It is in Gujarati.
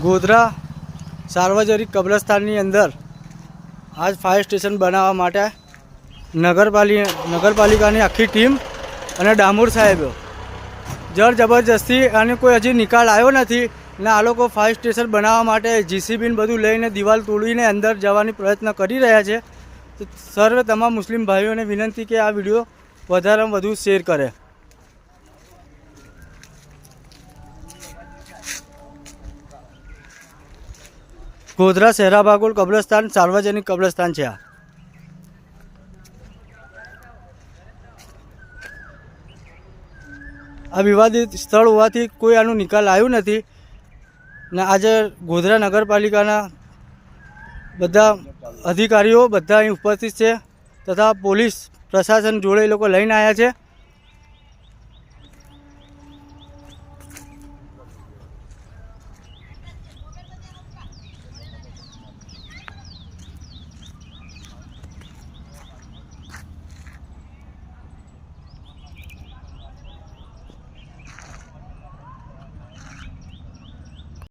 ગોધરા સાર્વજનિક કબ્રસ્તાનની અંદર આજ ફાયર સ્ટેશન બનાવવા માટે નગરપાલિકાની આખી ટીમ અને ડામોર સાહેબો જળ જબરજસ્તી અને કોઈ હજી નિકાલ આવ્યો નથી ને આ લોકો ફાયર સ્ટેશન બનાવવા માટે જીસીબીને બધું લઈને દિવાલ તોડીને અંદર જવાની પ્રયત્ન કરી રહ્યા છે. તો સર્વે તમામ મુસ્લિમ ભાઈઓને વિનંતી કે આ વિડીયો વધારેમાં વધુ શેર કરે. ગોધરા શહેરા બાગોલ કબ્રસ્તાન સાર્વજનિક કબ્રસ્તાન છે. આ વિવાદિત સ્થળ હોવાથી કોઈ આનું નિકાલ આવ્યું નથી ને આજે ગોધરા નગરપાલિકાના બધા અધિકારીઓ બધા અહીં ઉપસ્થિત છે તથા પોલીસ પ્રશાસન જોડે એ લોકો લઈને આવ્યા છે.